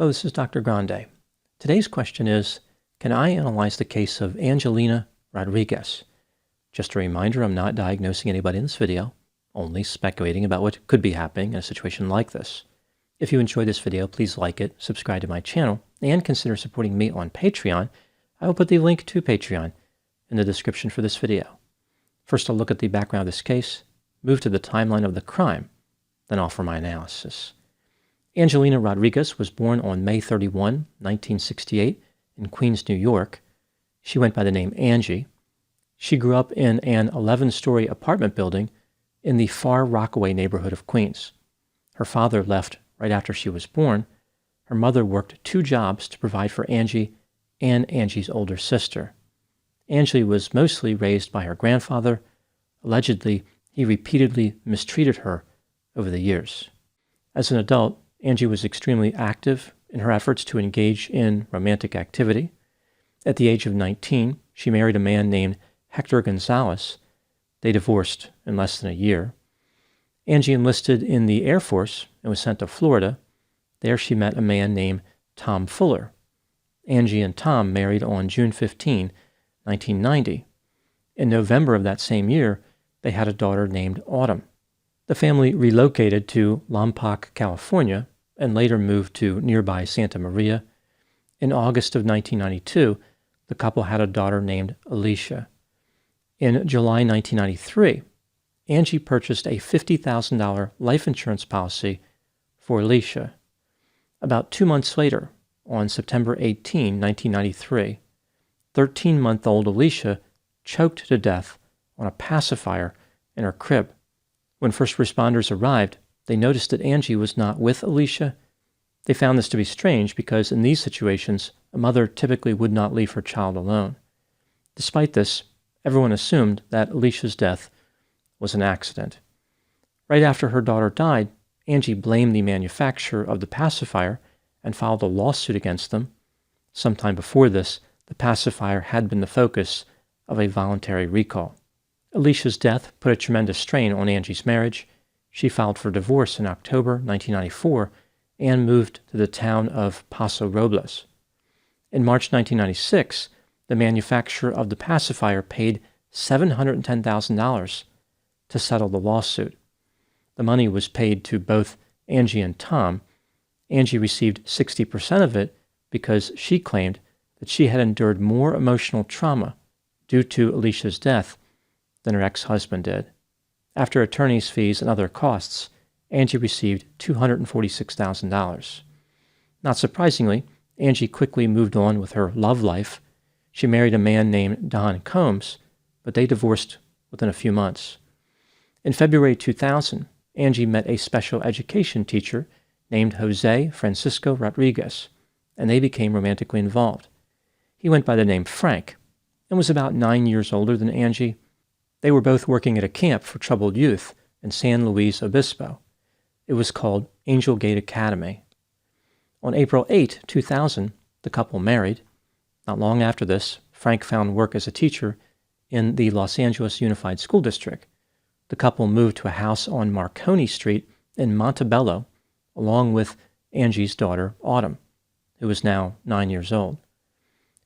Hello, this is Dr. Grande. Today's question is, can I analyze the case of Angelina Rodriguez? Just a reminder, I'm not diagnosing anybody in this video, only speculating about what could be happening in a situation like this. If you enjoyed this video, please like it, subscribe to my channel, and consider supporting me on Patreon. I will put the link to Patreon in the description for this video. First, I'll look at the background of this case, move to the timeline of the crime, then offer my analysis. Angelina Rodriguez was born on May 31, 1968, in Queens, New York. She went by the name Angie. She grew up in an 11-story apartment building in the Far Rockaway neighborhood of Queens. Her father left right after she was born. Her mother worked 2 jobs to provide for Angie and Angie's older sister. Angie was mostly raised by her grandfather. Allegedly, he repeatedly mistreated her over the years. As an adult, Angie was extremely active in her efforts to engage in romantic activity. At the age of 19, she married a man named Hector Gonzalez. They divorced in less than a year. Angie enlisted in the Air Force and was sent to Florida. There she met a man named Tom Fuller. Angie and Tom married on June 15, 1990. In November of that same year, they had a daughter named Autumn. The family relocated to Lompoc, California, and later moved to nearby Santa Maria. In August of 1992, the couple had a daughter named Alicia. In July 1993, Angie purchased a $50,000 life insurance policy for Alicia. About 2 months later, on September 18, 1993, 13-month-old Alicia choked to death on a pacifier in her crib. When first responders arrived, they noticed that Angie was not with Alicia. They found this to be strange because in these situations, a mother typically would not leave her child alone. Despite this, everyone assumed that Alicia's death was an accident. Right after her daughter died, Angie blamed the manufacturer of the pacifier and filed a lawsuit against them. Sometime before this, the pacifier had been the focus of a voluntary recall. Alicia's death put a tremendous strain on Angie's marriage. She filed for divorce in October 1994 and moved to the town of Paso Robles. In March 1996, the manufacturer of the pacifier paid $710,000 to settle the lawsuit. The money was paid to both Angie and Tom. Angie received 60% of it because she claimed that she had endured more emotional trauma due to Alicia's death than her ex-husband did. After attorney's fees and other costs, Angie received $246,000. Not surprisingly, Angie quickly moved on with her love life. She married a man named Don Combs, but they divorced within a few months. In February 2000, Angie met a special education teacher named Jose Francisco Rodriguez, and they became romantically involved. He went by the name Frank and was about 9 years older than Angie. They were both working at a camp for troubled youth in San Luis Obispo. It was called Angel Gate Academy. On April 8, 2000, the couple married. Not long after this, Frank found work as a teacher in the Los Angeles Unified School District. The couple moved to a house on Marconi Street in Montebello, along with Angie's daughter, Autumn, who was now 9 years old.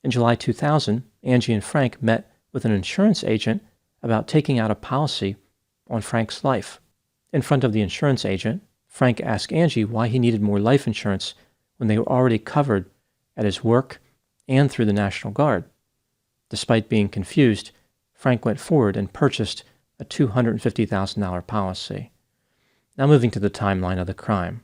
In July 2000, Angie and Frank met with an insurance agent about taking out a policy on Frank's life. In front of the insurance agent, Frank asked Angie why he needed more life insurance when they were already covered at his work and through the National Guard. Despite being confused, Frank went forward and purchased a $250,000 policy. Now moving to the timeline of the crime.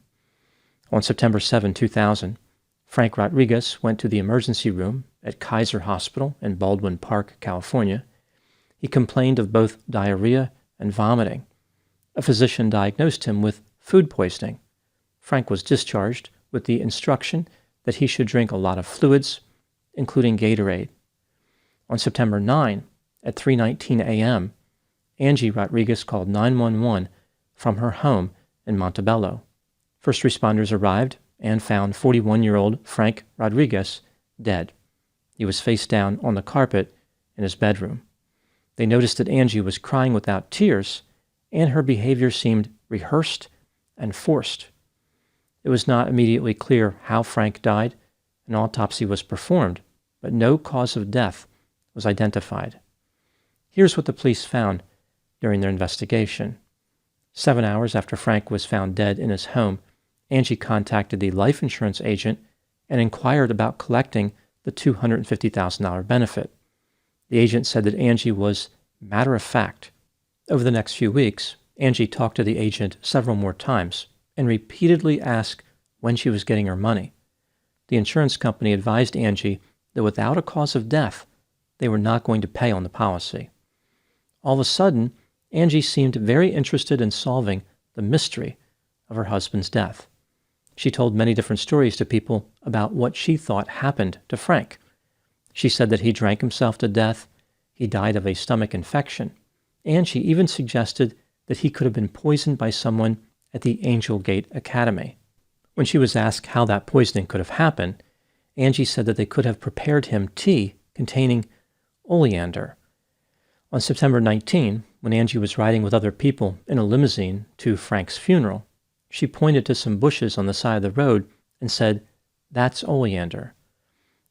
On September 7, 2000, Frank Rodriguez went to the emergency room at Kaiser Hospital in Baldwin Park, California. He complained of both diarrhea and vomiting. A physician diagnosed him with food poisoning. Frank was discharged with the instruction that he should drink a lot of fluids, including Gatorade. On September 9, at 3:19 a.m., Angie Rodriguez called 911 from her home in Montebello. First responders arrived and found 41-year-old Frank Rodriguez dead. He was face down on the carpet in his bedroom. They noticed that Angie was crying without tears, and her behavior seemed rehearsed and forced. It was not immediately clear how Frank died. An autopsy was performed, but no cause of death was identified. Here's what the police found during their investigation. 7 hours after Frank was found dead in his home, Angie contacted the life insurance agent and inquired about collecting the $250,000 benefit. The agent said that Angie was matter of fact. Over the next few weeks, Angie talked to the agent several more times and repeatedly asked when she was getting her money. The insurance company advised Angie that without a cause of death, they were not going to pay on the policy. All of a sudden, Angie seemed very interested in solving the mystery of her husband's death. She told many different stories to people about what she thought happened to Frank. She said that he drank himself to death, he died of a stomach infection, and she even suggested that he could have been poisoned by someone at the Angel Gate Academy. When she was asked how that poisoning could have happened, Angie said that they could have prepared him tea containing oleander. On September 19, when Angie was riding with other people in a limousine to Frank's funeral, she pointed to some bushes on the side of the road and said, "That's oleander."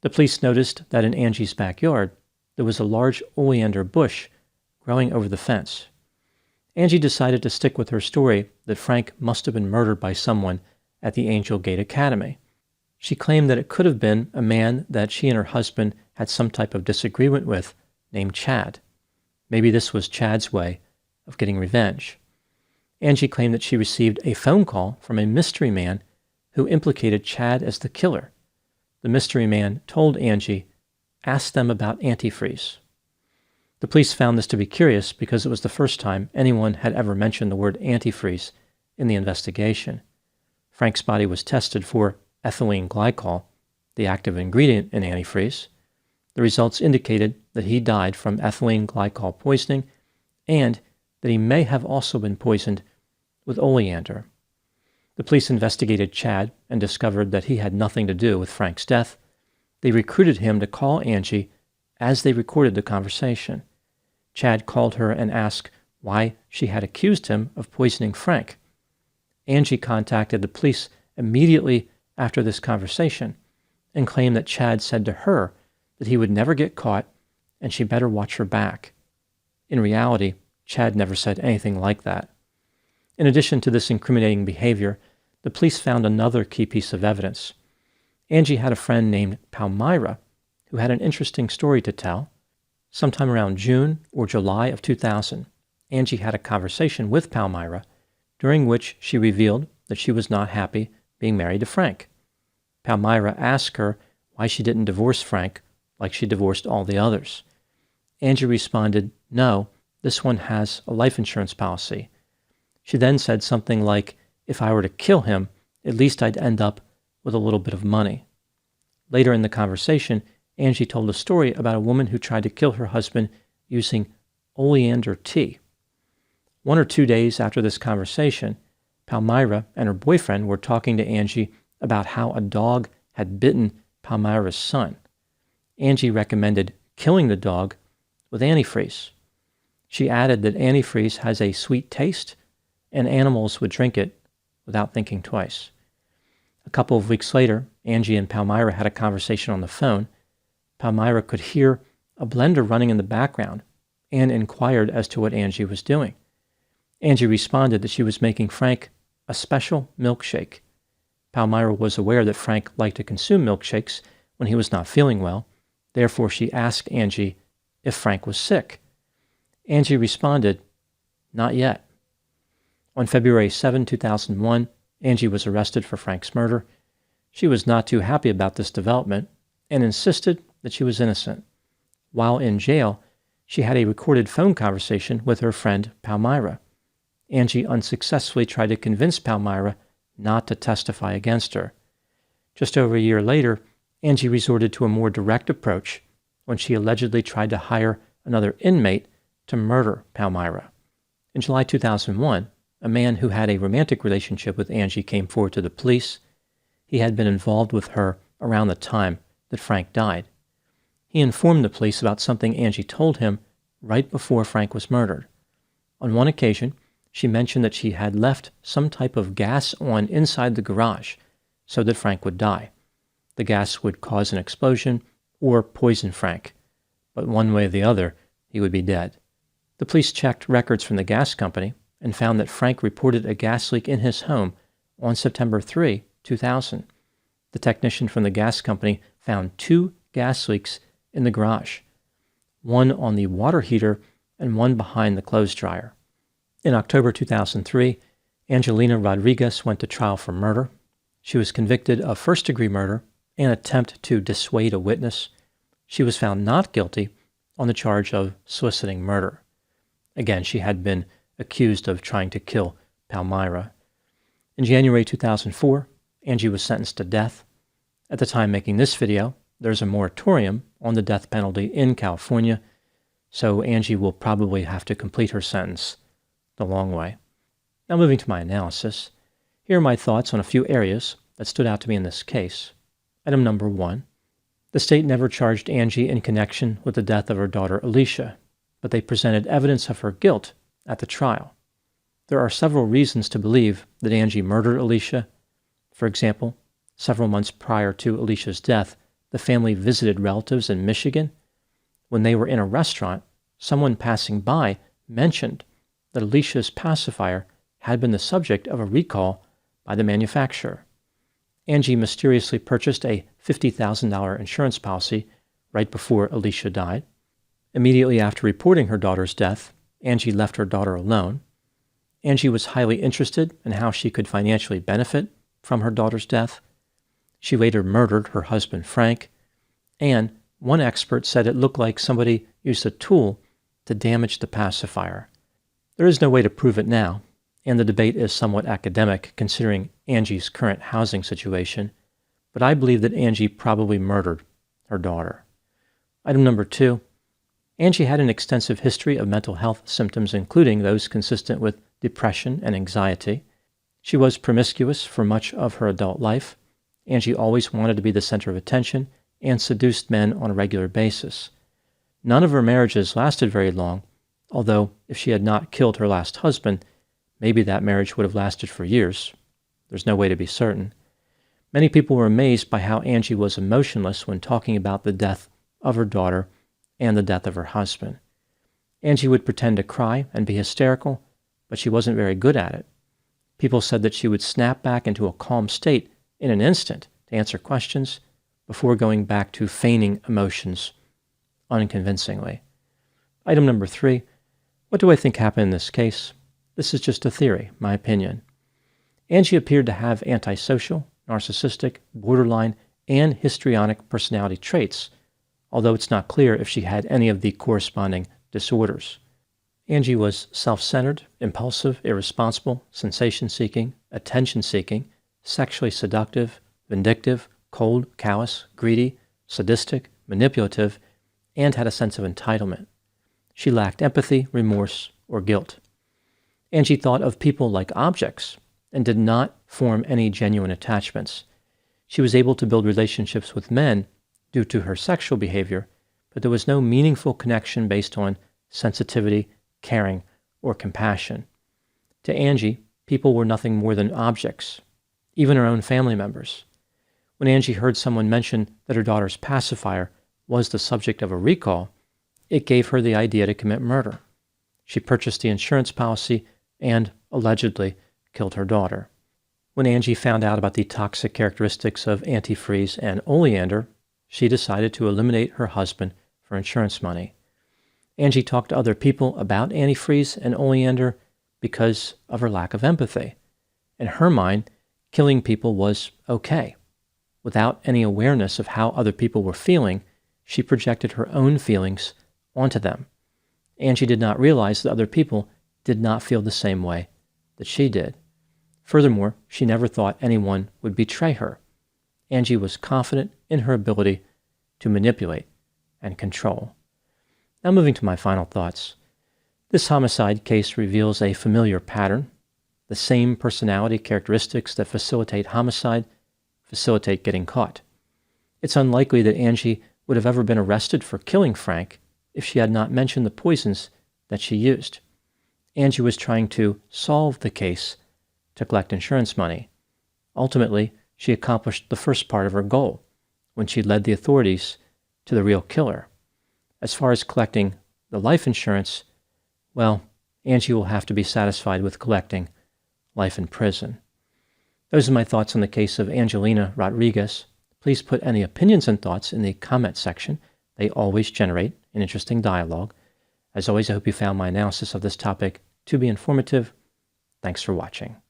The police noticed that in Angie's backyard, there was a large oleander bush growing over the fence. Angie decided to stick with her story that Frank must have been murdered by someone at the Angel Gate Academy. She claimed that it could have been a man that she and her husband had some type of disagreement with named Chad. Maybe this was Chad's way of getting revenge. Angie claimed that she received a phone call from a mystery man who implicated Chad as the killer. The mystery man told Angie, "Ask them about antifreeze." The police found this to be curious because it was the first time anyone had ever mentioned the word antifreeze in the investigation. Frank's body was tested for ethylene glycol, the active ingredient in antifreeze. The results indicated that he died from ethylene glycol poisoning and that he may have also been poisoned with oleander. The police investigated Chad and discovered that he had nothing to do with Frank's death. They recruited him to call Angie as they recorded the conversation. Chad called her and asked why she had accused him of poisoning Frank. Angie contacted the police immediately after this conversation and claimed that Chad said to her that he would never get caught and she better watch her back. In reality, Chad never said anything like that. In addition to this incriminating behavior, the police found another key piece of evidence. Angie had a friend named Palmyra who had an interesting story to tell. Sometime around June or July of 2000, Angie had a conversation with Palmyra during which she revealed that she was not happy being married to Frank. Palmyra asked her why she didn't divorce Frank like she divorced all the others. Angie responded, "No, this one has a life insurance policy." She then said something like, "If I were to kill him, at least I'd end up with a little bit of money." Later in the conversation, Angie told a story about a woman who tried to kill her husband using oleander tea. 1 or 2 days after this conversation, Palmyra and her boyfriend were talking to Angie about how a dog had bitten Palmyra's son. Angie recommended killing the dog with antifreeze. She added that antifreeze has a sweet taste and animals would drink it without thinking twice. A couple of weeks later, Angie and Palmyra had a conversation on the phone. Palmyra could hear a blender running in the background and inquired as to what Angie was doing. Angie responded that she was making Frank a special milkshake. Palmyra was aware that Frank liked to consume milkshakes when he was not feeling well. Therefore, she asked Angie if Frank was sick. Angie responded, "Not yet." On February 7, 2001, Angie was arrested for Frank's murder. She was not too happy about this development and insisted that she was innocent. While in jail, she had a recorded phone conversation with her friend Palmyra. Angie unsuccessfully tried to convince Palmyra not to testify against her. Just over a year later, Angie resorted to a more direct approach when she allegedly tried to hire another inmate to murder Palmyra. In July 2001, a man who had a romantic relationship with Angie came forward to the police. He had been involved with her around the time that Frank died. He informed the police about something Angie told him right before Frank was murdered. On one occasion, she mentioned that she had left some type of gas on inside the garage so that Frank would die. The gas would cause an explosion or poison Frank, but one way or the other, he would be dead. The police checked records from the gas company and found that Frank reported a gas leak in his home on September 3, 2000. The technician from the gas company found 2 gas leaks in the garage, one on the water heater and one behind the clothes dryer. In October 2003, Angelina Rodriguez went to trial for murder. She was convicted of first-degree murder and attempt to dissuade a witness. She was found not guilty on the charge of soliciting murder. Again, she had been accused of trying to kill Palmyra. In January 2004, Angie was sentenced to death. At the time making this video, there's a moratorium on the death penalty in California, so Angie will probably have to complete her sentence the long way. Now moving to my analysis, here are my thoughts on a few areas that stood out to me in this case. Item number 1. The state never charged Angie in connection with the death of her daughter Alicia, but they presented evidence of her guilt at the trial. There are several reasons to believe that Angie murdered Alicia. For example, several months prior to Alicia's death, the family visited relatives in Michigan. When they were in a restaurant, someone passing by mentioned that Alicia's pacifier had been the subject of a recall by the manufacturer. Angie mysteriously purchased a $50,000 insurance policy right before Alicia died. Immediately after reporting her daughter's death, Angie left her daughter alone. Angie was highly interested in how she could financially benefit from her daughter's death. She later murdered her husband, Frank, and one expert said it looked like somebody used a tool to damage the pacifier. There is no way to prove it now, and the debate is somewhat academic considering Angie's current housing situation, but I believe that Angie probably murdered her daughter. Item number 2. Angie had an extensive history of mental health symptoms, including those consistent with depression and anxiety. She was promiscuous for much of her adult life. Angie always wanted to be the center of attention and seduced men on a regular basis. None of her marriages lasted very long, although if she had not killed her last husband, maybe that marriage would have lasted for years. There's no way to be certain. Many people were amazed by how Angie was emotionless when talking about the death of her daughter and the death of her husband. Angie would pretend to cry and be hysterical, but she wasn't very good at it. People said that she would snap back into a calm state in an instant to answer questions before going back to feigning emotions unconvincingly. Item number 3. What do I think happened in this case? This is just a theory, my opinion. Angie appeared to have antisocial, narcissistic, borderline, and histrionic personality traits, although it's not clear if she had any of the corresponding disorders. Angie was self-centered, impulsive, irresponsible, sensation-seeking, attention-seeking, sexually seductive, vindictive, cold, callous, greedy, sadistic, manipulative, and had a sense of entitlement. She lacked empathy, remorse, or guilt. Angie thought of people like objects and did not form any genuine attachments. She was able to build relationships with men due to her sexual behavior, but there was no meaningful connection based on sensitivity, caring, or compassion. To Angie, people were nothing more than objects, even her own family members. When Angie heard someone mention that her daughter's pacifier was the subject of a recall, it gave her the idea to commit murder. She purchased the insurance policy and allegedly killed her daughter. When Angie found out about the toxic characteristics of antifreeze and oleander, she decided to eliminate her husband for insurance money. Angie talked to other people about antifreeze and oleander because of her lack of empathy. In her mind, killing people was okay. Without any awareness of how other people were feeling, she projected her own feelings onto them. Angie did not realize that other people did not feel the same way that she did. Furthermore, she never thought anyone would betray her. Angie was confident in her ability to manipulate and control. Now moving to my final thoughts. This homicide case reveals a familiar pattern. The same personality characteristics that facilitate homicide facilitate getting caught. It's unlikely that Angie would have ever been arrested for killing Frank if she had not mentioned the poisons that she used. Angie was trying to solve the case to collect insurance money. Ultimately, she accomplished the first part of her goal when she led the authorities to the real killer. As far as collecting the life insurance, well, Angie will have to be satisfied with collecting life in prison. Those are my thoughts on the case of Angelina Rodriguez. Please put any opinions and thoughts in the comment section. They always generate an interesting dialogue. As always, I hope you found my analysis of this topic to be informative. Thanks for watching.